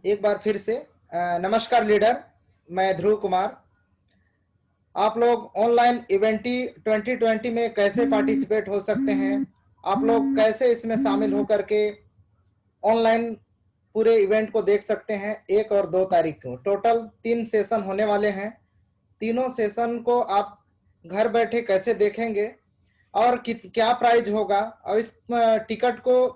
एक बार फिर से नमस्कार लीडर, मैं ध्रुव कुमार। आप लोग ऑनलाइन इवेंटी 2020 में कैसे पार्टिसिपेट हो सकते हैं, आप लोग कैसे इसमें शामिल होकर के ऑनलाइन पूरे इवेंट को देख सकते हैं। 1 और 2 तारीख को टोटल 3 सेशन होने वाले हैं। तीनों सेशन को आप घर बैठे कैसे देखेंगे और क्या प्राइज होगा और इस टिकट को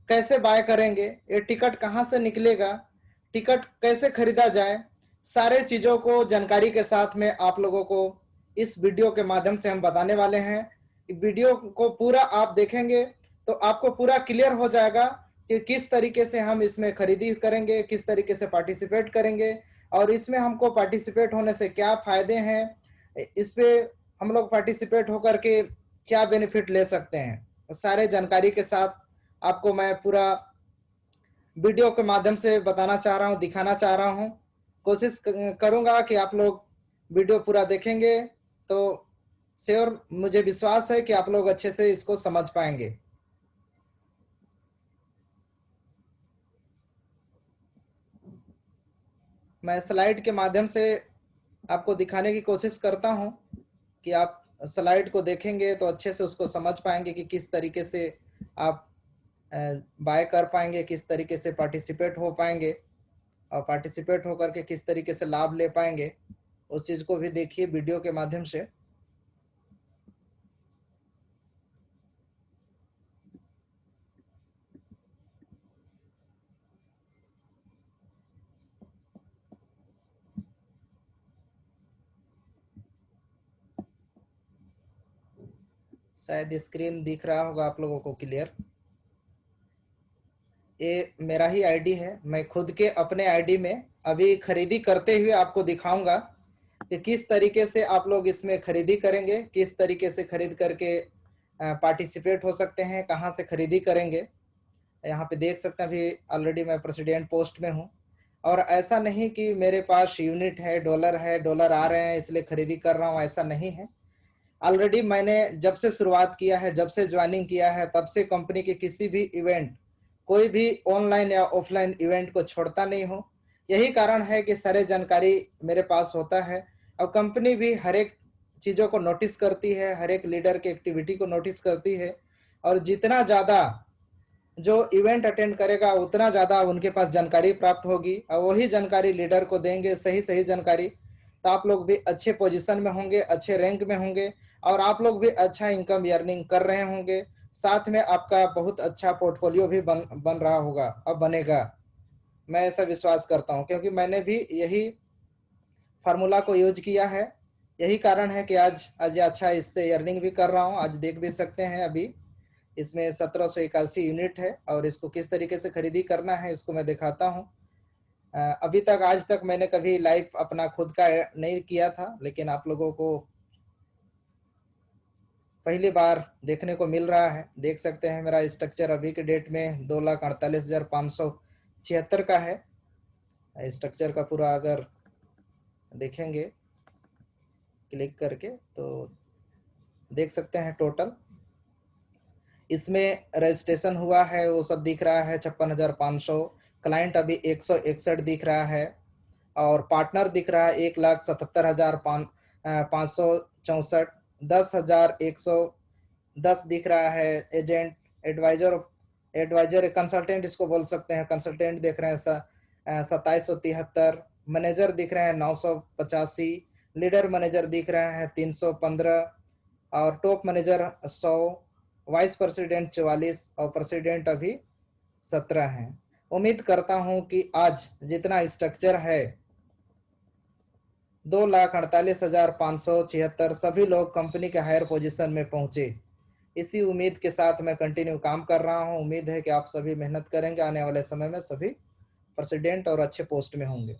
कैसे बाय करेंगे, ये टिकट कहाँ से निकलेगा, टिकट कैसे खरीदा जाए, सारे चीज़ों को जानकारी के साथ में आप लोगों को इस वीडियो के माध्यम से हम बताने वाले हैं। वीडियो को पूरा आप देखेंगे तो आपको पूरा क्लियर हो जाएगा कि किस तरीके से हम इसमें खरीदी करेंगे, किस तरीके से पार्टिसिपेट करेंगे और इसमें हमको पार्टिसिपेट होने से क्या फ़ायदे हैं, इस पे हम लोग पार्टिसिपेट होकर के क्या बेनिफिट ले सकते हैं। सारे जानकारी के साथ आपको मैं पूरा वीडियो के माध्यम से बताना चाह रहा हूँ, दिखाना चाह रहा हूँ। कोशिश करूँगा कि आप लोग वीडियो पूरा देखेंगे तो श्योर मुझे विश्वास है कि आप लोग अच्छे से इसको समझ पाएंगे। मैं स्लाइड के माध्यम से आपको दिखाने की कोशिश करता हूं कि आप स्लाइड को देखेंगे तो अच्छे से उसको समझ पाएंगे कि किस तरीके से आप बाय कर पाएंगे, किस तरीके से पार्टिसिपेट हो पाएंगे और पार्टिसिपेट होकर के किस तरीके से लाभ ले पाएंगे। उस चीज़ को भी देखिए वीडियो के माध्यम से। शायद स्क्रीन दिख रहा होगा आप लोगों को क्लियर। ये मेरा ही आईडी है, मैं खुद के अपने आईडी में अभी खरीदी करते हुए आपको दिखाऊंगा कि किस तरीके से आप लोग इसमें खरीदी करेंगे, किस तरीके से खरीद करके पार्टिसिपेट हो सकते हैं, कहाँ से खरीदी करेंगे। यहाँ पे देख सकते हैं अभी ऑलरेडी मैं प्रेसिडेंट पोस्ट में हूँ और ऐसा नहीं कि मेरे पास यूनिट है, डॉलर आ रहे हैं इसलिए खरीदी कर रहा हूँ, ऐसा नहीं है। ऑलरेडी मैंने जब से शुरुआत किया है, जब से ज्वाइनिंग किया है, तब से कंपनी के किसी भी इवेंट, कोई भी ऑनलाइन या ऑफलाइन इवेंट को छोड़ता नहीं हूँ। यही कारण है कि सारे जानकारी मेरे पास होता है। अब कंपनी भी हर एक चीज़ों को नोटिस करती है, हर एक लीडर की एक्टिविटी को नोटिस करती है और जितना ज़्यादा जो इवेंट अटेंड करेगा उतना ज़्यादा उनके पास जानकारी प्राप्त होगी और वही जानकारी लीडर को देंगे, सही सही जानकारी, तो आप लोग भी अच्छे पोजीशन में होंगे, अच्छे रैंक में होंगे और आप लोग भी अच्छा इनकम अर्निंग कर रहे होंगे। साथ में आपका बहुत अच्छा पोर्टफोलियो भी बन रहा होगा, अब बनेगा। मैं ऐसा विश्वास करता हूँ क्योंकि मैंने भी यही फार्मूला को यूज किया है। यही कारण है कि आज अच्छा इससे अर्निंग भी कर रहा हूँ। आज देख भी सकते हैं अभी इसमें 1781 यूनिट है और इसको किस तरीके से खरीदी करना है इसको मैं दिखाता हूँ। अभी तक आज तक मैंने कभी लाइव अपना खुद का नहीं किया था, लेकिन आप लोगों को पहली बार देखने को मिल रहा है। देख सकते हैं मेरा स्ट्रक्चर अभी के डेट में 2,48,576 का है। स्ट्रक्चर का पूरा अगर देखेंगे क्लिक करके तो देख सकते हैं टोटल इसमें रजिस्ट्रेशन हुआ है वो सब दिख रहा है 56,500। क्लाइंट अभी 161 दिख रहा है और पार्टनर दिख रहा है 1,77,564। 10,110 दिख रहा है। एजेंट, एडवाइजर, कंसल्टेंट इसको बोल सकते हैं, कंसल्टेंट देख रहे हैं 2773। मैनेजर दिख रहे हैं 985। लीडर मैनेजर दिख रहे हैं 315 और टॉप मैनेजर 100। वाइस प्रेसिडेंट 44 और प्रेसिडेंट अभी 17 हैं। उम्मीद करता हूं कि आज जितना स्ट्रक्चर है 2,48,576 सभी लोग कंपनी के हायर पोजीशन में पहुंचे। इसी उम्मीद के साथ मैं कंटिन्यू काम कर रहा हूं। उम्मीद है कि आप सभी मेहनत करेंगे, आने वाले समय में सभी प्रेसिडेंट और अच्छे पोस्ट में होंगे।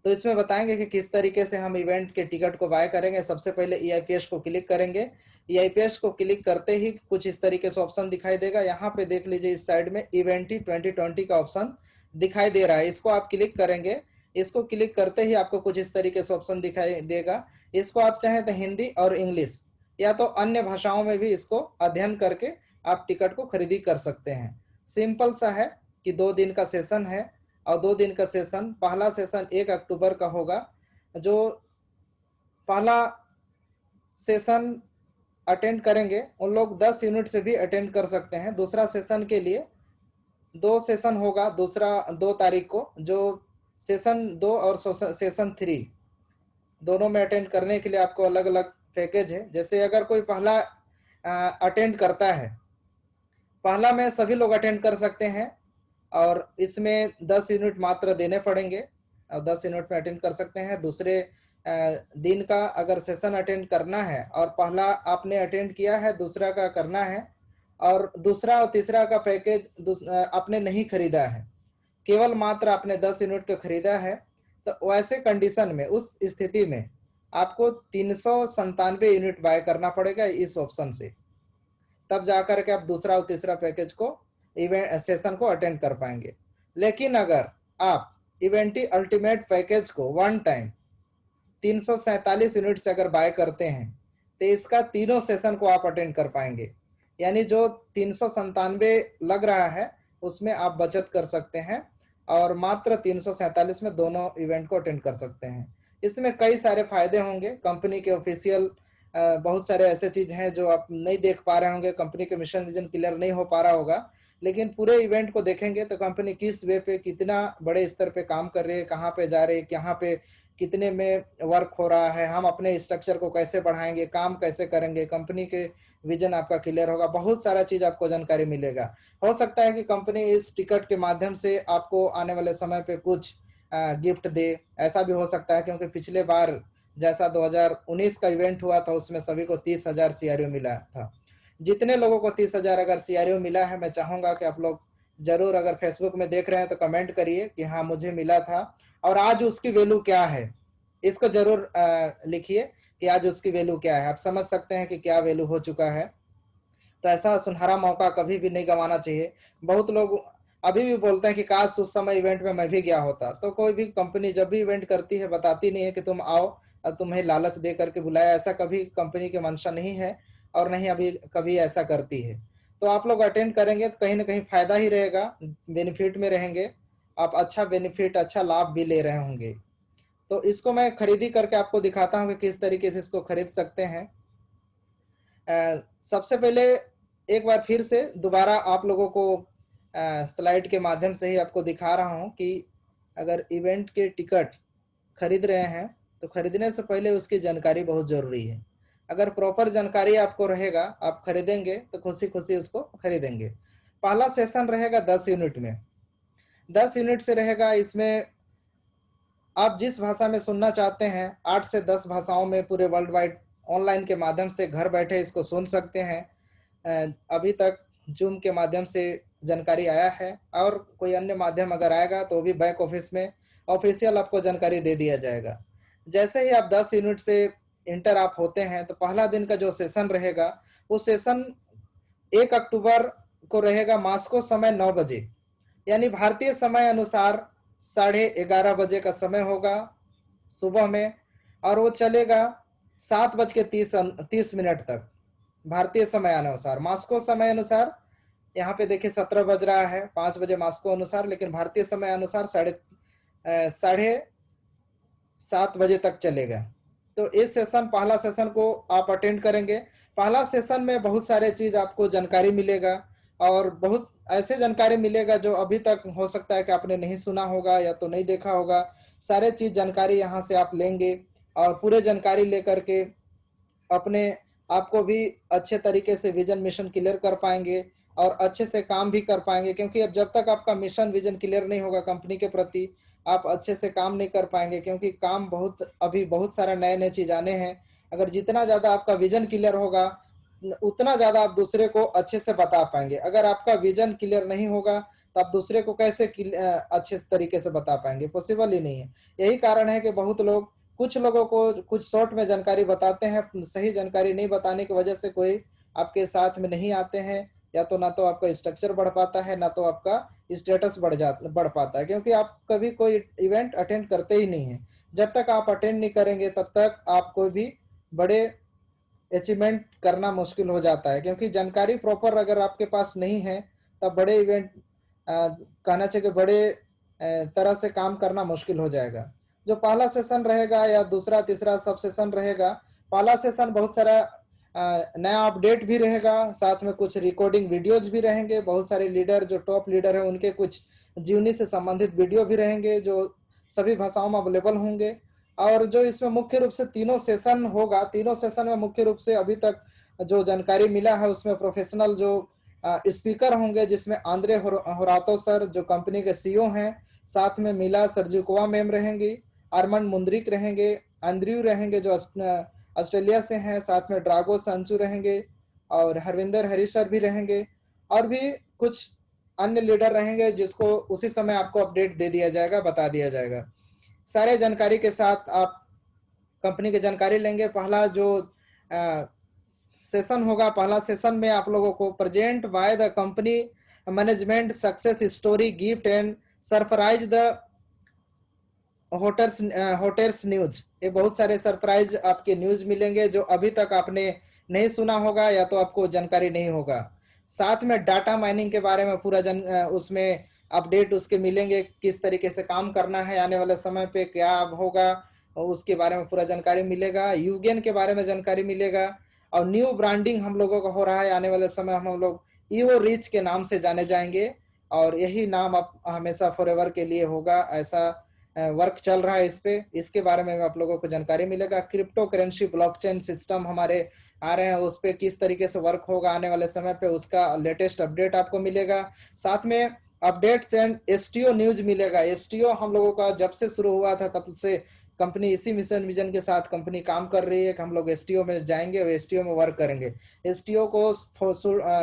तो इसमें बताएंगे कि किस तरीके से हम इवेंट के टिकट को बाय करेंगे। सबसे पहले EIPS को क्लिक करेंगे। EIPS को क्लिक करते ही कुछ इस तरीके से ऑप्शन दिखाई देगा। यहाँ पे देख लीजिए इस साइड में इवेंटी 2020 का ऑप्शन दिखाई दे रहा है, इसको आप क्लिक करेंगे। इसको क्लिक करते ही आपको कुछ इस तरीके से ऑप्शन दिखाई देगा। इसको आप चाहें तो हिंदी और इंग्लिश या तो अन्य भाषाओं में भी इसको अध्ययन करके आप टिकट को खरीदी कर सकते हैं। सिंपल सा है कि 2 दिन का सेशन है और 2 दिन का सेशन। पहला सेशन 1 अक्टूबर का होगा। जो पहला सेशन अटेंड करेंगे उन लोग 10 यूनिट से भी अटेंड कर सकते हैं। दूसरा सेशन के लिए 2 सेशन होगा, दूसरा 2 तारीख को, जो सेशन 2 और सेशन 3 दोनों में अटेंड करने के लिए आपको अलग अलग पैकेज है। जैसे अगर कोई पहला अटेंड करता है, पहला में सभी लोग अटेंड कर सकते हैं और इसमें 10 यूनिट मात्र देने पड़ेंगे और 10 यूनिट में अटेंड कर सकते हैं। दूसरे दिन का अगर सेशन अटेंड करना है और पहला आपने अटेंड किया है, दूसरा का करना है और दूसरा और तीसरा का पैकेज आपने नहीं खरीदा है, केवल मात्र आपने 10 यूनिट का खरीदा है, तो वैसे कंडीशन में, उस स्थिति में आपको 397 यूनिट बाय करना पड़ेगा इस ऑप्शन से। तब जाकर के आप दूसरा और तीसरा पैकेज को, इवेंट सेशन को अटेंड कर पाएंगे। लेकिन अगर आप इवेंटी अल्टीमेट पैकेज को वन टाइम 347 यूनिट से अगर बाय करते हैं तो इसका तीनों सेशन को आप अटेंड कर पाएंगे। यानी जो 397 लग रहा है उसमें आप बचत कर सकते हैं और मात्र 347 में दोनों इवेंट को अटेंड कर सकते हैं। इसमें कई सारे फायदे होंगे। कंपनी के ऑफिशियल बहुत सारे ऐसे चीज हैं जो आप नहीं देख पा रहे होंगे, कंपनी के मिशन विजन क्लियर नहीं हो पा रहा होगा, लेकिन पूरे इवेंट को देखेंगे तो कंपनी किस वे पे, कितना बड़े स्तर पे काम कर रही है, कहाँ पे जा रही है, कहाँ पे कितने में वर्क हो रहा है, हम अपने स्ट्रक्चर को कैसे बढ़ाएंगे, काम कैसे करेंगे, कंपनी के विजन आपका क्लियर होगा। बहुत सारा चीज आपको जानकारी मिलेगा। हो सकता है कि कंपनी इस टिकट के माध्यम से आपको आने वाले समय पे कुछ गिफ्ट दे, ऐसा भी हो सकता है, क्योंकि पिछले बार जैसा 2019 का इवेंट हुआ था उसमें सभी को 30,000 सीआरओ मिला था। जितने लोगों को 30,000 अगर सीआरओ मिला है, मैं चाहूंगा कि आप लोग जरूर, अगर फेसबुक में देख रहे हैं तो कमेंट करिए कि हाँ मुझे मिला था और आज उसकी वैल्यू क्या है। इसको जरूर लिखिए कि आज उसकी वैल्यू क्या है। आप समझ सकते हैं कि क्या वैल्यू हो चुका है। तो ऐसा सुनहरा मौका कभी भी नहीं गंवाना चाहिए। बहुत लोग अभी भी बोलते हैं कि काश उस समय इवेंट में मैं भी गया होता। तो कोई भी कंपनी जब भी इवेंट करती है बताती नहीं है कि तुम आओ और तुम्हें लालच दे करके बुलाया, ऐसा कभी कंपनी के मंशा नहीं है और नहीं अभी कभी ऐसा करती है। तो आप लोग अटेंड करेंगे तो कहीं ना कहीं फायदा ही रहेगा, बेनिफिट में रहेंगे आप, अच्छा बेनिफिट, अच्छा लाभ भी ले रहे होंगे। तो इसको मैं खरीदी करके आपको दिखाता हूँ कि किस तरीके से इसको खरीद सकते हैं। सबसे पहले एक बार फिर से दोबारा आप लोगों को स्लाइड के माध्यम से ही आपको दिखा रहा हूं कि अगर इवेंट के टिकट खरीद रहे हैं तो खरीदने से पहले उसकी जानकारी बहुत जरूरी है। अगर प्रॉपर जानकारी आपको रहेगा, आप खरीदेंगे तो खुशी खुशी उसको खरीदेंगे। पहला सेशन रहेगा 10 यूनिट में, 10 यूनिट से रहेगा। इसमें आप जिस भाषा में सुनना चाहते हैं 8 से 10 भाषाओं में पूरे वर्ल्ड वाइड ऑनलाइन के माध्यम से घर बैठे इसको सुन सकते हैं। अभी तक जूम के माध्यम से जानकारी आया है और कोई अन्य माध्यम अगर आएगा तो भी बैक ऑफिस में ऑफिशियल आपको जानकारी दे दिया जाएगा। जैसे ही आप 10 यूनिट से इंटर आप होते हैं तो पहला दिन का जो सेशन रहेगा वो सेशन 1 अक्टूबर को रहेगा। मास्को समय 9 बजे, यानी भारतीय समय अनुसार 11:30 बजे का समय होगा सुबह में, और वो चलेगा 7:30 तक भारतीय समय अनुसार। मास्को समय अनुसार यहाँ पे देखिए 17 बज रहा है, 5 बजे मास्को अनुसार, लेकिन भारतीय समय अनुसार 7:30 बजे तक चलेगा। तो इस सेशन, पहला सेशन को आप अटेंड करेंगे। पहला सेशन में बहुत सारे चीज आपको जानकारी मिलेगा और बहुत ऐसे जानकारी मिलेगा जो अभी तक हो सकता है कि आपने नहीं सुना होगा या तो नहीं देखा होगा। सारे चीज जानकारी यहाँ से आप लेंगे और पूरे जानकारी लेकर के अपने आपको भी अच्छे तरीके से विजन मिशन क्लियर कर पाएंगे और अच्छे से काम भी कर पाएंगे। क्योंकि अब जब तक आपका मिशन विजन क्लियर नहीं होगा कंपनी के प्रति, आप अच्छे से काम नहीं कर पाएंगे। क्योंकि काम बहुत, अभी बहुत सारा नए नए चीज आने हैं। अगर जितना ज्यादा आपका विजन क्लियर होगा उतना ज्यादा आप दूसरे को अच्छे से बता पाएंगे। अगर आपका विजन क्लियर नहीं होगा तो आप दूसरे को कैसे अच्छे तरीके से बता पाएंगे? पॉसिबल ही नहीं है। यही कारण है कि बहुत लोग, कुछ लोगों को कुछ शॉर्ट में जानकारी बताते हैं, सही जानकारी नहीं बताने की वजह से कोई आपके साथ में नहीं आते हैं, या तो ना तो आपका स्ट्रक्चर बढ़ पाता है ना तो आपका स्टेटस बढ़ पाता है। क्योंकि आप कभी कोई इवेंट अटेंड करते ही नहीं है। जब तक आप अटेंड नहीं करेंगे तब तक आप कोई भी बड़े अचीवमेंट करना मुश्किल हो जाता है। क्योंकि जानकारी प्रॉपर अगर आपके पास नहीं है तब बड़े इवेंट, कहना चाहिए बड़े तरह से काम करना मुश्किल हो जाएगा। जो पहला सेशन रहेगा या दूसरा तीसरा सब सेशन रहेगा, पहला सेशन बहुत सारा नया अपडेट भी रहेगा, साथ में कुछ रिकॉर्डिंग वीडियोज भी रहेंगे, बहुत सारे लीडर जो टॉप लीडर है उनके कुछ जीवनी से संबंधित वीडियो भी रहेंगे जो सभी भाषाओं में अवेलेबल होंगे। और जो इसमें मुख्य रूप से तीनों सेशन होगा, तीनों सेशन में मुख्य रूप से अभी तक जो जानकारी मिला है उसमें प्रोफेशनल जो स्पीकर होंगे, जिसमें आंद्रे होरातो सर जो कंपनी के सीईओ हैं, साथ में मिला सर्जुकोवा मैम रहेंगी, आर्मंड मुंद्रिक रहेंगे, एंड्रयू रहेंगे जो ऑस्ट्रेलिया से हैं, साथ में ड्रागो सांचू रहेंगे और हरविंदर हरी सर भी रहेंगे, और भी कुछ अन्य लीडर रहेंगे जिसको उसी समय आपको अपडेट दे दिया जाएगा, बता दिया जाएगा। सारे जानकारी के साथ आप कंपनी की जानकारी लेंगे। पहला जो सेशन होगा, पहला सेशन में आप लोगों को present by the company management success story gift and surprise the hotters news. ये बहुत सारे सरप्राइज आपके न्यूज मिलेंगे जो अभी तक आपने नहीं सुना होगा या तो आपको जानकारी नहीं होगा। साथ में डाटा माइनिंग के बारे में पूरा उसमें अपडेट उसके मिलेंगे, किस तरीके से काम करना है, आने वाले समय पे क्या होगा उसके बारे में पूरा जानकारी मिलेगा। यूगेन के बारे में जानकारी मिलेगा और न्यू ब्रांडिंग हम लोगों का हो रहा है, आने वाले समय हम लोग ईओ रिच के नाम से जाने जाएंगे और यही नाम अब हमेशा फॉरएवर के लिए होगा, ऐसा वर्क चल रहा है इस पे। इसके बारे में आप लोगों को जानकारी मिलेगा। क्रिप्टो करेंसी ब्लॉकचेन सिस्टम हमारे आ रहे हैं, उस पे किस तरीके से वर्क होगा आने वाले समय पे, उसका लेटेस्ट अपडेट आपको मिलेगा। साथ में अपडेट्स एंड एसटीओ न्यूज मिलेगा। एसटीओ हम लोगों का जब से शुरू हुआ था तब से कंपनी इसी मिशन विजन के साथ कंपनी काम कर रही है कि हम लोग एसटीओ में जाएंगे और एसटीओ में वर्क करेंगे। एसटीओ को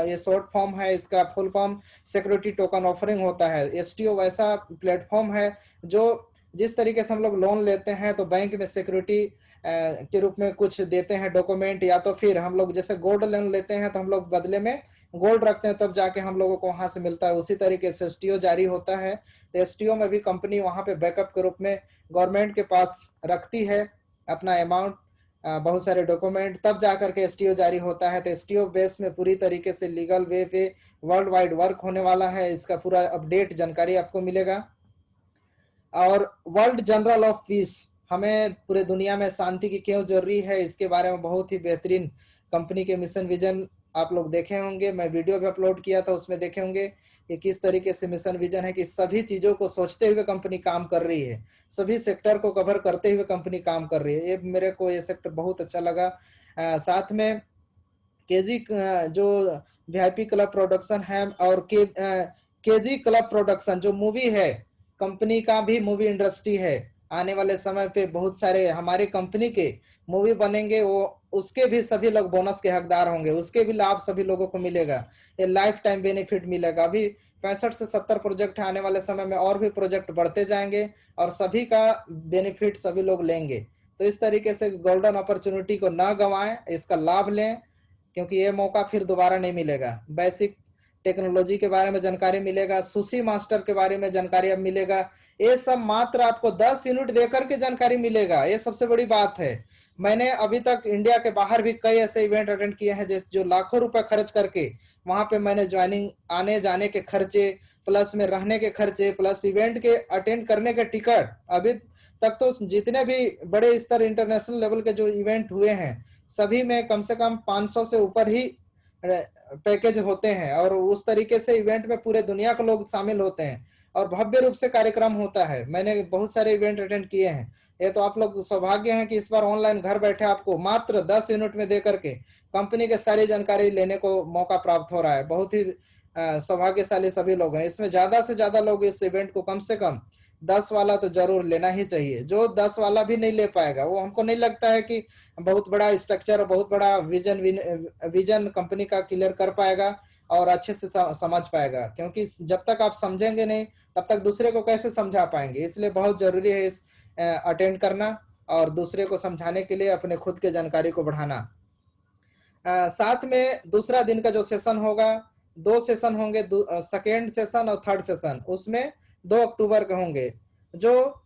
ये शॉर्ट फॉर्म है, इसका full form security token offering होता है। एसटीओ वैसा प्लेटफॉर्म है जो जिस तरीके से हम लोग लोन लेते हैं तो बैंक में सिक्योरिटी के रूप में कुछ देते हैं डॉक्यूमेंट, या तो फिर हम लोग जैसे गोल्ड लोन लेते हैं तो हम लोग बदले में गोल्ड रखते हैं तब जाके हम लोगों को वहां से मिलता है, उसी तरीके से एसटीओ जारी होता है। तो एसटीओ में भी कंपनी वहां पे बैकअप के रूप में गवर्नमेंट के पास रखती है अपना अमाउंट, बहुत सारे डॉक्यूमेंट, तब जाकर के एसटीओ जारी होता है। तो एसटीओ बेस में पूरी तरीके से लीगल वे पे वर्ल्ड वाइड वर्क होने वाला है, इसका पूरा अपडेट जानकारी आपको मिलेगा। और वर्ल्ड जनरल ऑफ पीस, हमें पूरे दुनिया में शांति की क्यों जरूरी है, इसके बारे में बहुत ही बेहतरीन कंपनी के मिशन विजन आप लोग देखे होंगे, मैं वीडियो भी अपलोड किया था उसमें देखे होंगे कि किस तरीके से मिशन विजन है कि सभी चीजों को सोचते हुए कंपनी काम कर रही है, सभी सेक्टर को कवर करते हुए कंपनी काम कर रही है। ये मेरे को ये सेक्टर बहुत अच्छा लगा। साथ में केजी जो वीआईपी क्लब प्रोडक्शन है और केजी क्लब प्रोडक्शन जो मूवी है, कंपनी का भी मूवी इंडस्ट्री है, आने वाले समय पे बहुत सारे हमारी कंपनी के मूवी बनेंगे, वो उसके भी सभी लोग बोनस के हकदार होंगे, उसके भी लाभ सभी लोगों को मिलेगा, ये लाइफ टाइम बेनिफिट मिलेगा। अभी 65 से 70 प्रोजेक्ट है, आने वाले समय में और भी प्रोजेक्ट बढ़ते जाएंगे और सभी का बेनिफिट सभी लोग लेंगे। तो इस तरीके से गोल्डन अपॉर्चुनिटी को ना गंवाएं, इसका लाभ लें, क्योंकि ये मौका फिर दोबारा नहीं मिलेगा। बेसिक टेक्नोलॉजी के बारे में जानकारी मिलेगा, सुशी मास्टर के बारे में जानकारी अब मिलेगा। ये सब मात्र आपको 10 यूनिट देकर के जानकारी मिलेगा, ये सबसे बड़ी बात है। मैंने अभी तक इंडिया के बाहर भी कई ऐसे इवेंट अटेंड किए हैं जो लाखों रुपए खर्च करके वहां पे मैंने ज्वाइनिंग आने जाने के खर्चे, प्लस में रहने के खर्चे, प्लस इवेंट के अटेंड करने के टिकट, अभी तक तो जितने भी बड़े स्तर इंटरनेशनल लेवल के जो इवेंट हुए हैं सभी में कम से कम 500 से ऊपर ही पैकेज होते हैं और उस तरीके से इवेंट में पूरे दुनिया के लोग शामिल होते हैं और भव्य रूप से कार्यक्रम होता है। मैंने बहुत सारे इवेंट अटेंड किए हैं। ये तो आप लोग सौभाग्य हैं कि इस बार ऑनलाइन घर बैठे आपको मात्र 10 यूनिट में देकर के कंपनी के सारी जानकारी लेने को मौका प्राप्त हो रहा है। बहुत ही सौभाग्यशाली सभी लोग हैं। इसमें ज्यादा से ज्यादा लोग इस इवेंट को कम से कम 10 वाला तो जरूर लेना ही चाहिए। जो 10 वाला भी नहीं ले पाएगा, वो हमको नहीं लगता है कि बहुत बड़ा स्ट्रक्चर, बहुत बड़ा विजन कंपनी का क्लियर कर पाएगा और अच्छे से समझ पाएगा, क्योंकि जब तक आप समझेंगे नहीं तब तक दूसरे को कैसे समझा पाएंगे। इसलिए बहुत जरूरी है इस अटेंड करना और दूसरे को समझाने के लिए अपने खुद के जानकारी को बढ़ाना। साथ में दूसरा दिन का जो सेशन होगा, 2 सेशन होंगे, सेकेंड सेशन और थर्ड सेशन, उसमें 2 अक्टूबर के होंगे, जो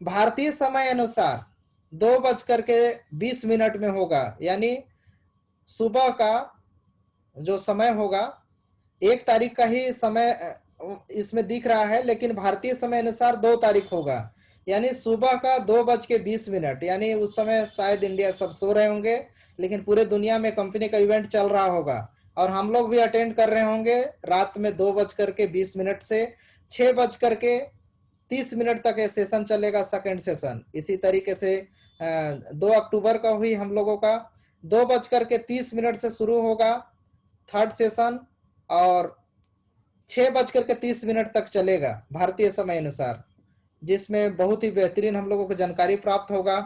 भारतीय समय अनुसार 2:20 में होगा। यानी सुबह का जो समय होगा, 1 तारीख का ही समय इसमें दिख रहा है, लेकिन भारतीय समय अनुसार 2 तारीख होगा, यानी सुबह का 2:20, यानी उस समय शायद इंडिया सब सो रहे होंगे, लेकिन पूरे दुनिया में कंपनी का इवेंट चल रहा होगा और हम लोग भी अटेंड कर रहे होंगे रात में 2:20 से 6:30 तक ये सेशन चलेगा, सेकंड सेशन। इसी तरीके से 2 अक्टूबर का हुई हम लोगों का 2:30 से शुरू होगा थर्ड सेशन और 6:30 तक चलेगा भारतीय समय अनुसार, जिसमें बहुत ही बेहतरीन हम लोगों को जानकारी प्राप्त होगा।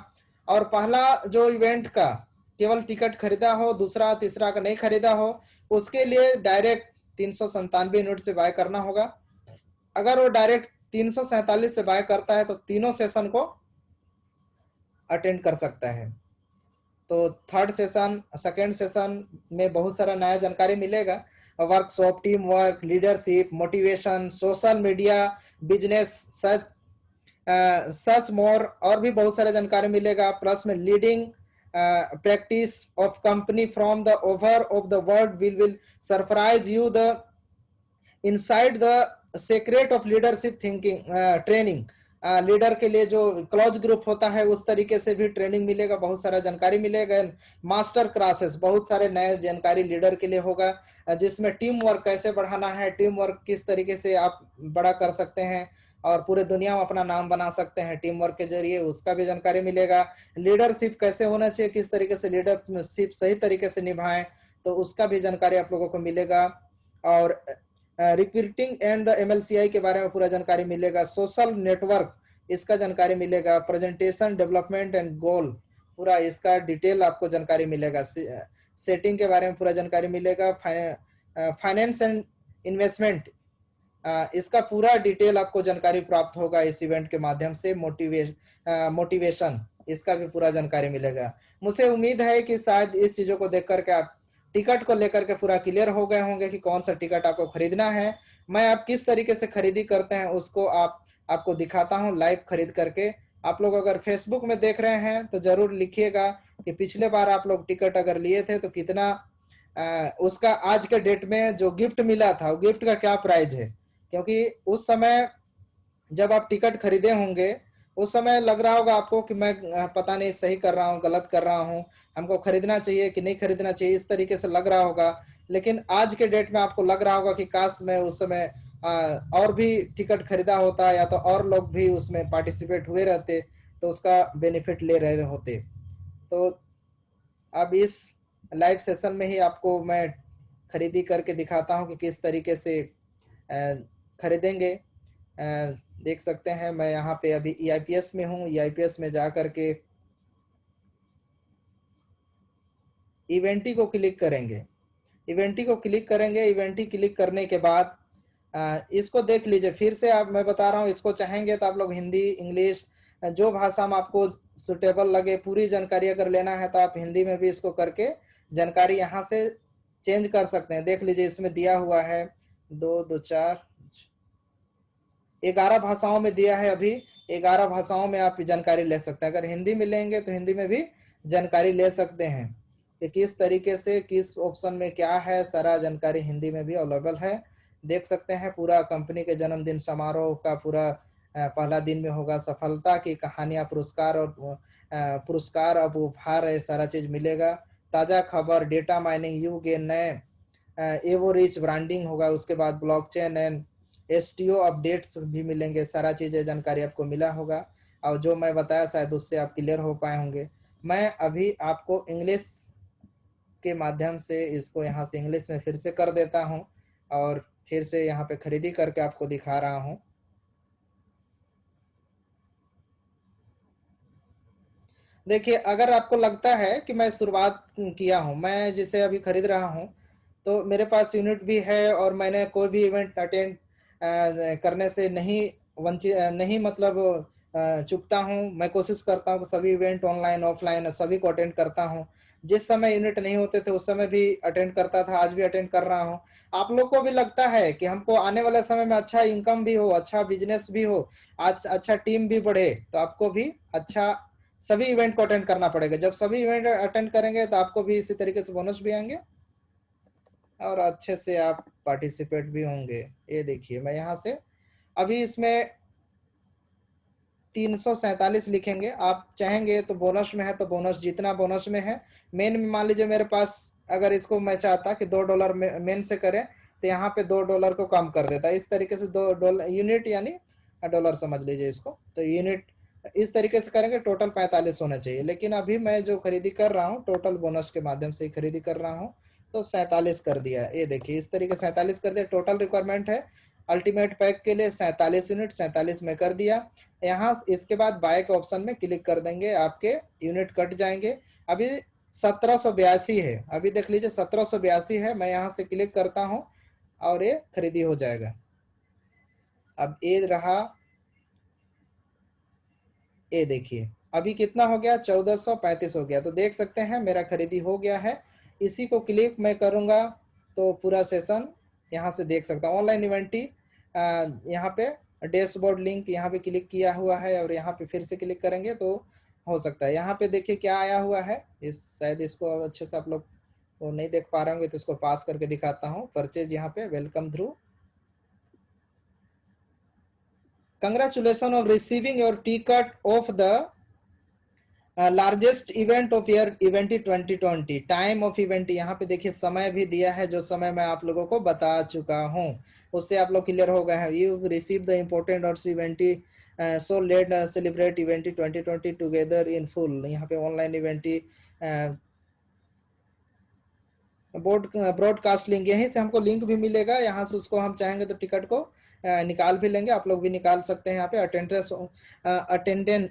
और पहला जो इवेंट का केवल टिकट खरीदा हो, दूसरा तीसरा का नहीं खरीदा हो, उसके लिए डायरेक्ट 397 यूनिट से बाय करना होगा। अगर वो डायरेक्ट 347 से बाय करता है तो तीनों सेशन को अटेंड कर सकता है। तो थर्ड सेशन, सेकेंड सेशन में बहुत सारा नया जानकारी मिलेगा, workshop, team work, leadership, motivation, social media, business, such more, और भी बहुत सारे जानकारी मिलेगा। प्लस में leading practice of company from the over of the world will surprise you the inside the secret of leadership thinking training. Leader के लिए जो क्लोज ग्रुप होता है उस तरीके से भी ट्रेनिंग मिलेगा, बहुत सारा जानकारी मिलेगा। मास्टर क्लासेस, बहुत सारे नए जानकारी लीडर के लिए होगा, जिसमें टीम वर्क कैसे बढ़ाना है, टीम वर्क किस तरीके से आप बड़ा कर सकते हैं और पूरे दुनिया में अपना नाम बना सकते हैं टीम वर्क के जरिए, उसका भी जानकारी मिलेगा। लीडरशिप कैसे होना चाहिए, किस तरीके से लीडरशिप सही तरीके से निभाएं, तो उसका भी जानकारी आप लोगों को मिलेगा। और रिक्रूटिंग एंड द एमएलसीआई के बारे में पूरा जानकारी मिलेगा। सोशल नेटवर्क, इसका जानकारी मिलेगा। प्रेजेंटेशन, डेवलपमेंट एंड गोल, पूरा इसका डिटेल आपको जानकारी मिलेगा। सेटिंग के बारे में पूरा जानकारी मिलेगा। फाइनेंस एंड इन्वेस्टमेंट, इसका पूरा डिटेल आपको जानकारी प्राप्त होगा इस इवेंट के माध्यम से। मोटिवेशन, इसका भी पूरा जानकारी मिलेगा। मुझे उम्मीद है कि शायद इस चीजों को देख करके आप टिकट को लेकर के पूरा क्लियर हो गए होंगे कि कौन सा टिकट आपको खरीदना है। मैं आप किस तरीके से खरीदी करते हैं उसको आपको दिखाता हूं लाइव खरीद करके। आप लोग अगर फेसबुक में देख रहे हैं तो जरूर लिखिएगा कि पिछले बार आप लोग टिकट अगर लिए थे तो कितना उसका आज के डेट में जो गिफ्ट मिला था, वो गिफ्ट का क्या प्राइस है। क्योंकि उस समय जब आप टिकट खरीदे होंगे उस समय लग रहा होगा आपको कि मैं पता नहीं सही कर रहा हूँ, गलत कर रहा हूँ, हमको खरीदना चाहिए कि नहीं खरीदना चाहिए, इस तरीके से लग रहा होगा। लेकिन आज के डेट में आपको लग रहा होगा कि काश मैं उस समय और भी टिकट खरीदा होता, या तो और लोग भी उसमें पार्टिसिपेट हुए रहते तो उसका बेनिफिट ले रहे होते। तो अब इस लाइव सेशन में ही आपको मैं खरीदी करके दिखाता हूँ कि किस तरीके से खरीदेंगे। देख सकते हैं मैं यहाँ पे अभी EIPS में हूँ। EIPS में जा करके इवेंटी को क्लिक करेंगे। इवेंटी को क्लिक करेंगे। इवेंटी क्लिक करने के बाद इसको देख लीजिए फिर से। आप, मैं बता रहा हूँ, इसको चाहेंगे तो आप लोग हिंदी, इंग्लिश, जो भाषा में आपको सुटेबल लगे, पूरी जानकारी अगर लेना है तो आप हिंदी में भी इसको करके जानकारी यहाँ से चेंज कर सकते हैं। देख लीजिए इसमें दिया हुआ है 2, 2, 4, 11 भाषाओं में दिया है। अभी 11 भाषाओं में आप जानकारी ले सकते हैं। अगर हिंदी में लेंगे तो हिंदी में भी जानकारी ले सकते हैं कि किस तरीके से किस ऑप्शन में क्या है, सारा जानकारी हिंदी में भी अवेलेबल है। देख सकते हैं पूरा कंपनी के जन्मदिन समारोह का पूरा पहला दिन में होगा, सफलता की कहानियां, पुरस्कार और पुरस्कार अब उपहार है, सारा चीज मिलेगा। ताजा खबर, डेटा माइनिंग, यू गेन, नए एवो रिच ब्रांडिंग होगा। उसके बाद ब्लॉकचेन एंड STO अपडेट्स भी मिलेंगे। सारा चीजें जानकारी आपको मिला होगा और जो मैं बताया शायद उससे आप क्लियर हो पाए होंगे। मैं अभी आपको इंग्लिश के माध्यम से इसको यहाँ से इंग्लिश में फिर से कर देता हूँ और फिर से यहाँ पे खरीदी करके आपको दिखा रहा हूँ। देखिए, अगर आपको लगता है कि मैं शुरुआत किया हूँ, मैं जिसे अभी खरीद रहा हूँ, तो मेरे पास यूनिट भी है और मैंने कोई भी इवेंट अटेंड करने से नहीं वंचित, नहीं मतलब चूकता हूँ। मैं कोशिश करता हूँ कि सभी इवेंट ऑनलाइन ऑफलाइन सभी को अटेंड करता हूँ। जिस समय यूनिट नहीं होते थे उस समय भी अटेंड करता था, आज भी अटेंड कर रहा हूँ। आप लोग को भी लगता है कि हमको आने वाले समय में अच्छा इनकम भी हो, अच्छा बिजनेस भी हो, आज अच्छा टीम भी बढ़े, तो आपको भी अच्छा सभी इवेंट को अटेंड करना पड़ेगा। जब सभी इवेंट अटेंड करेंगे तो आपको भी इसी तरीके से बोनस भी आएंगे। और अच्छे से आप पार्टिसिपेट भी होंगे। ये देखिए मैं यहाँ से अभी इसमें 347 लिखेंगे। आप चाहेंगे तो बोनस में है तो बोनस, जितना बोनस में है। मेन में मान लीजिए मेरे पास, अगर इसको मैं चाहता कि $2 मेन से करें तो यहाँ पे $2 को कम कर देता। इस तरीके से $2 यूनिट, यानी डॉलर समझ लीजिए इसको, तो यूनिट इस तरीके से करेंगे। टोटल 45 होना चाहिए, लेकिन अभी मैं जो खरीदी कर रहा हूँ टोटल बोनस के माध्यम से ही खरीदी कर रहा हूँ, तो 47 कर दिया। ये देखिए इस तरीके से 47 कर दिया। टोटल रिक्वायरमेंट है अल्टीमेट पैक के लिए 47 यूनिट, 47 में कर दिया। यहाँ इसके बाद बाय के ऑप्शन में क्लिक कर देंगे, आपके यूनिट कट जाएंगे। अभी 1782 है, अभी देख लीजिए 1782 है। मैं यहाँ से क्लिक करता हूँ और ये खरीदी हो जाएगा। अब ये रहा, ये देखिए अभी कितना हो गया, 1435 हो गया। तो देख सकते हैं मेरा खरीदी हो गया है। इसी को क्लिक मैं करूंगा तो पूरा सेशन यहाँ से देख सकता हूँ। ऑनलाइन इवेंटी यहाँ पे डैशबोर्ड लिंक यहाँ पे क्लिक किया हुआ है, और यहाँ पे फिर से क्लिक करेंगे तो हो सकता है। यहाँ पे देखिए क्या आया हुआ है, इस शायद इसको अच्छे से आप लोग वो नहीं देख पा रहे होंगे, तो इसको पास करके दिखाता हूँ। परचेज यहाँ पे welcome through, congratulation of receiving your ticket of the largest event of year event 2020। Time of event यहाँ पे देखिए समय भी दिया है, जो समय मैं आप लोगों को बता चुका हूँ, उससे आप लोग क्लियर हो गए हैं। यू रिसीव द इम्पोर्टेंट और event, so let celebrate event 2020 together in full. यहाँ पे ऑनलाइन इवेंट ब्रॉडकास्ट लिंक, यहीं से हमको लिंक भी मिलेगा। यहाँ से उसको हम चाहेंगे तो टिकट को निकाल भी लेंगे, आप लोग भी निकाल सकते हैं। यहाँ पे attendance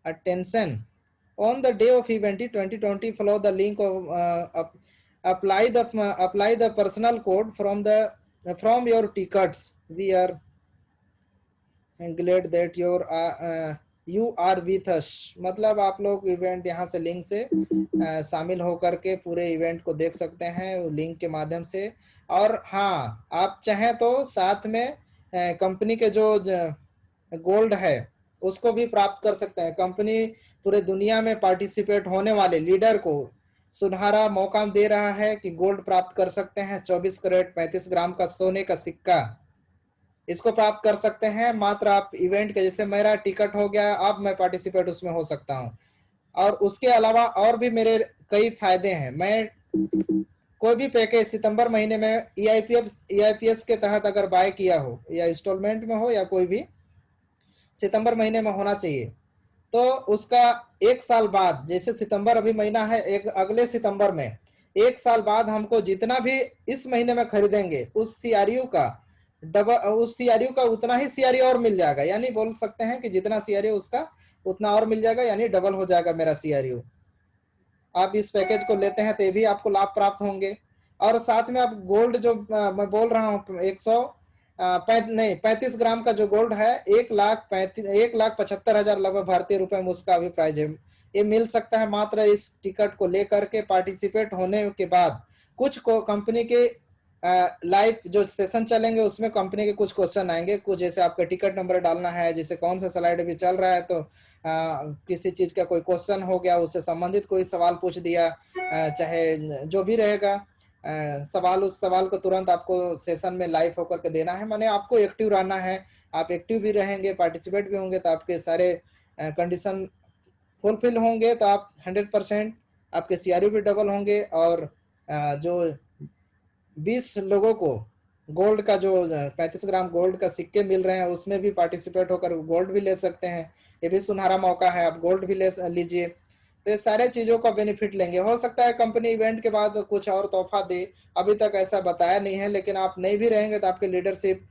attention on the day of event 2020, follow the link of apply the personal code from your tickets। We are glad that you are with us। मतलब आप लोग इवेंट यहाँ से लिंक से शामिल होकर के पूरे इवेंट को देख सकते हैं लिंक के माध्यम से। और हाँ, आप चाहें तो साथ में कंपनी के जो गोल्ड है उसको भी प्राप्त कर सकते हैं। कंपनी पूरे दुनिया में पार्टिसिपेट होने वाले लीडर को सुनहरा मौका दे रहा है कि गोल्ड प्राप्त कर सकते हैं। 24 कैरेट 35 ग्राम का सोने का सिक्का, इसको प्राप्त कर सकते हैं मात्र आप इवेंट के, जैसे मेरा टिकट हो गया, अब मैं पार्टिसिपेट उसमें हो सकता हूं। और उसके अलावा और भी मेरे कई फायदे हैं। मैं कोई भी पैकेज सितंबर महीने में ईआईपीएस के तहत अगर बाय किया हो, या इंस्टॉलमेंट में हो, या कोई भी सितंबर महीने में होना चाहिए, तो उसका 1 साल बाद, जैसे सितंबर अभी महीना है, एक अगले सितंबर में 1 साल बाद हमको जितना भी इस महीने में खरीदेंगे उस सीआरयू का डबल, उस सीआरयू का उतना ही सीआरयू और मिल जाएगा। यानी बोल सकते हैं कि जितना सीआरयू उसका उतना और मिल जाएगा, यानी डबल हो जाएगा मेरा सीआरयू। आप इस पैकेज को लेते हैं तो ये भी आपको लाभ प्राप्त होंगे। और साथ में आप गोल्ड जो मैं बोल रहा हूँ 35 ग्राम का जो गोल्ड है, 1,75,000 लगभग भारतीय रुपए में उसका अभी प्राइस है। ये मिल सकता है मात्र इस टिकट को लेकर के पार्टिसिपेट होने के बाद। कुछ को कंपनी के लाइव जो सेशन चलेंगे उसमें कंपनी के कुछ क्वेश्चन आएंगे, कुछ जैसे आपका टिकट नंबर डालना है, जैसे कौन सा स्लाइड अभी चल रहा है, तो किसी चीज का कोई क्वेश्चन हो गया, उससे संबंधित कोई सवाल पूछ दिया, चाहे जो भी रहेगा सवाल, उस सवाल को तुरंत आपको सेशन में लाइव होकर के देना है। माने आपको एक्टिव रहना है। आप एक्टिव भी रहेंगे, पार्टिसिपेट भी होंगे, तो आपके सारे कंडीशन फुलफिल होंगे, तो आप 100% आपके सीआरयू भी डबल होंगे। और जो 20 लोगों को गोल्ड का जो 35 ग्राम गोल्ड का सिक्के मिल रहे हैं उसमें भी पार्टिसिपेट होकर गोल्ड भी ले सकते हैं। ये भी सुनहरा मौका है, आप गोल्ड भी ले लीजिए। तो ये सारे चीजों का बेनिफिट लेंगे। हो सकता है कंपनी इवेंट के बाद कुछ और तोहफा दे, अभी तक ऐसा बताया नहीं है, लेकिन आप नहीं भी रहेंगे तो आपके लीडरशिप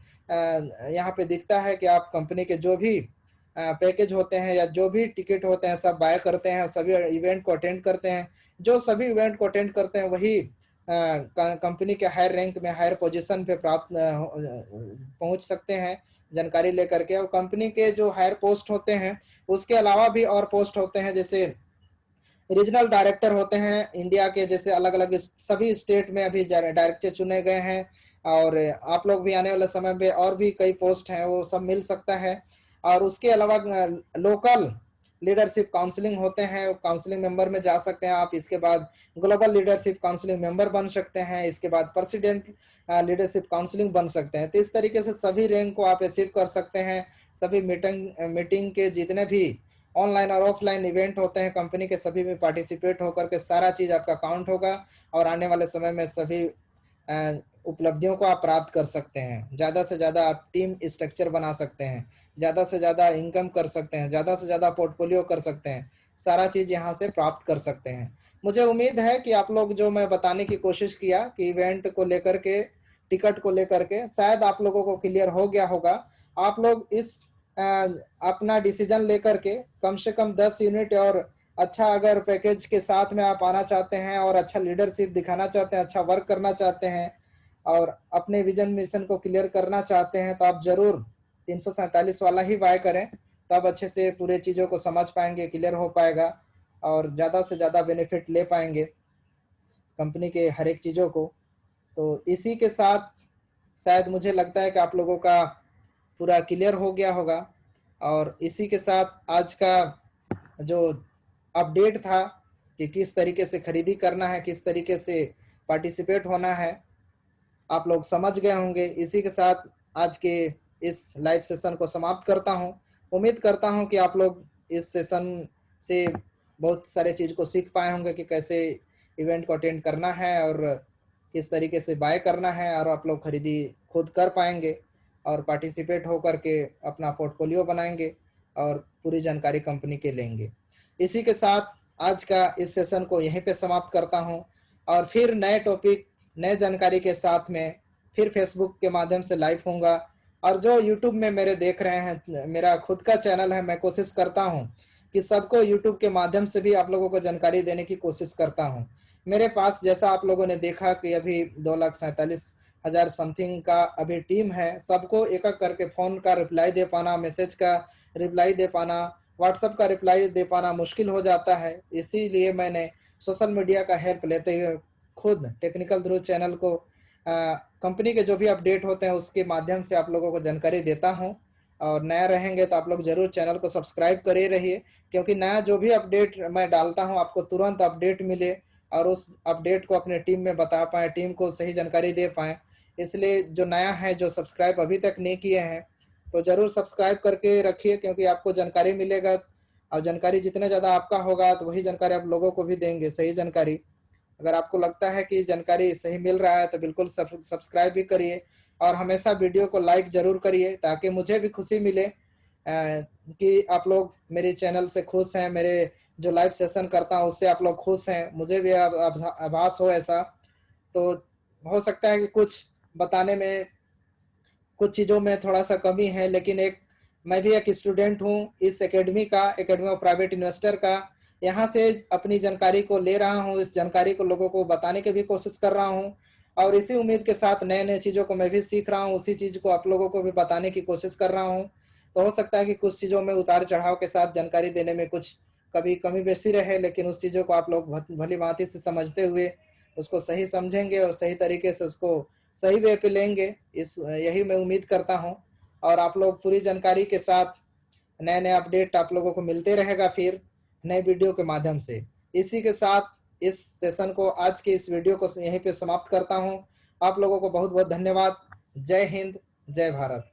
यहाँ पे दिखता है कि आप कंपनी के जो भी पैकेज होते हैं या जो भी टिकट होते हैं सब बाय करते हैं, सभी इवेंट को अटेंड करते हैं। जो सभी इवेंट को अटेंड करते हैं वही कंपनी के हायर रैंक में, हायर पोजीशन पे प्राप्त पहुंच सकते हैं जानकारी लेकर के। और कंपनी के जो हायर पोस्ट होते हैं उसके अलावा भी और पोस्ट होते हैं, जैसे रीजनल डायरेक्टर होते हैं इंडिया के, जैसे अलग अलग सभी स्टेट में अभी डायरेक्टर चुने गए हैं। और आप लोग भी आने वाले समय में और भी कई पोस्ट हैं, वो सब मिल सकता है। और उसके अलावा लोकल लीडरशिप काउंसलिंग होते हैं, काउंसलिंग मेंबर में जा सकते हैं आप। इसके बाद ग्लोबल लीडरशिप काउंसलिंग मेंबर बन सकते हैं। इसके बाद प्रेसिडेंट लीडरशिप काउंसलिंग बन सकते हैं। तो इस तरीके से सभी रैंक को आप अचीव कर सकते हैं। सभी मीटिंग के जितने भी ऑनलाइन और ऑफलाइन इवेंट होते हैं कंपनी के, सभी में पार्टिसिपेट होकर के सारा चीज आपका काउंट होगा और आने वाले समय में सभी उपलब्धियों को आप प्राप्त कर सकते हैं। ज़्यादा से ज़्यादा आप टीम स्ट्रक्चर बना सकते हैं, ज़्यादा से ज़्यादा इनकम कर सकते हैं, ज़्यादा से ज़्यादा पोर्टफोलियो कर सकते हैं, सारा चीज़ यहाँ से प्राप्त कर सकते हैं। मुझे उम्मीद है कि आप लोग, जो मैं बताने की कोशिश किया कि इवेंट को लेकर के, टिकट को लेकर के, शायद आप लोगों को क्लियर हो गया होगा। आप लोग इस अपना डिसीजन लेकर के कम से कम 10 यूनिट और अच्छा अगर पैकेज के साथ में आप आना चाहते हैं और अच्छा लीडरशिप दिखाना चाहते हैं, अच्छा वर्क करना चाहते हैं और अपने विजन मिशन को क्लियर करना चाहते हैं, तो आप जरूर 347 वाला ही बाय करें। तब अच्छे से पूरे चीज़ों को समझ पाएंगे, क्लियर हो पाएगा और ज़्यादा से ज़्यादा बेनिफिट ले पाएंगे कंपनी के हर एक चीज़ों को। तो इसी के साथ शायद मुझे लगता है कि आप लोगों का पूरा क्लियर हो गया होगा। और इसी के साथ आज का जो अपडेट था कि किस तरीके से खरीदी करना है, किस तरीके से पार्टिसिपेट होना है, आप लोग समझ गए होंगे। इसी के साथ आज के इस लाइव सेशन को समाप्त करता हूं। उम्मीद करता हूं कि आप लोग इस सेशन से बहुत सारे चीज़ को सीख पाए होंगे कि कैसे इवेंट को अटेंड करना है और किस तरीके से बाय करना है, और आप लोग खरीदी खुद कर पाएंगे और पार्टिसिपेट होकर के अपना पोर्टफोलियो बनाएंगे और पूरी जानकारी कंपनी के लेंगे। इसी के साथ आज का इस सेशन को यहीं पे समाप्त करता हूं और फिर नए टॉपिक, नए जानकारी के साथ में फिर फेसबुक के माध्यम से लाइव होऊंगा। और जो यूट्यूब में मेरे देख रहे हैं, मेरा खुद का चैनल है, मैं कोशिश करता हूं कि सबको यूट्यूब के माध्यम से भी आप लोगों को जानकारी देने की कोशिश करता हूं। मेरे पास जैसा आप लोगों ने देखा कि अभी 2,47,000 समथिंग का अभी टीम है। सबको एक एक करके फ़ोन का रिप्लाई दे पाना, मैसेज का रिप्लाई दे पाना, व्हाट्सएप का रिप्लाई दे पाना मुश्किल हो जाता है। इसीलिए मैंने सोशल मीडिया का हेल्प लेते हुए खुद टेक्निकल ध्रुव चैनल को कंपनी के जो भी अपडेट होते हैं उसके माध्यम से आप लोगों को जानकारी देता हूं। और नया रहेंगे तो आप लोग जरूर चैनल को सब्सक्राइब करे रहिए, क्योंकि नया जो भी अपडेट मैं डालता हूं आपको तुरंत अपडेट मिले और उस अपडेट को अपने टीम में बता पाएँ, टीम को सही जानकारी दे पाएँ। इसलिए जो नया है, जो सब्सक्राइब अभी तक नहीं किए हैं, तो ज़रूर सब्सक्राइब करके रखिए, क्योंकि आपको जानकारी मिलेगा और जानकारी जितना ज़्यादा आपका होगा तो वही जानकारी आप लोगों को भी देंगे, सही जानकारी। अगर आपको लगता है कि जानकारी सही मिल रहा है तो बिल्कुल सब्सक्राइब भी करिए और हमेशा वीडियो को लाइक ज़रूर करिए, ताकि मुझे भी खुशी मिले कि आप लोग मेरे चैनल से खुश हैं, मेरे जो लाइव सेशन करता हूँ उससे आप लोग खुश हैं, मुझे भी आभास हो ऐसा। तो हो सकता है कि कुछ बताने में, कुछ चीज़ों में थोड़ा सा कमी है, लेकिन मैं भी एक स्टूडेंट हूँ इस एकेडमी का, एकेडमी ऑफ प्राइवेट इन्वेस्टर का। यहाँ से अपनी जानकारी को ले रहा हूँ, इस जानकारी को लोगों को बताने की भी कोशिश कर रहा हूँ और इसी उम्मीद के साथ नए नए चीज़ों को मैं भी सीख रहा हूँ, उसी चीज़ को आप लोगों को भी बताने की कोशिश कर रहा हूँ। तो हो सकता है कि कुछ चीज़ों में उतार चढ़ाव के साथ जानकारी देने में कुछ कभी कमी बेसी रहे, लेकिन उस चीज़ों को आप लोग भली भांति से समझते हुए उसको सही समझेंगे और सही तरीके से उसको सही वे पे लेंगे, इस यही मैं उम्मीद करता हूँ। और आप लोग पूरी जानकारी के साथ नए नए अपडेट आप लोगों को मिलते रहेगा फिर नए वीडियो के माध्यम से। इसी के साथ इस सेशन को, आज के इस वीडियो को यहीं पे समाप्त करता हूँ। आप लोगों को बहुत बहुत धन्यवाद। जय हिंद, जय भारत।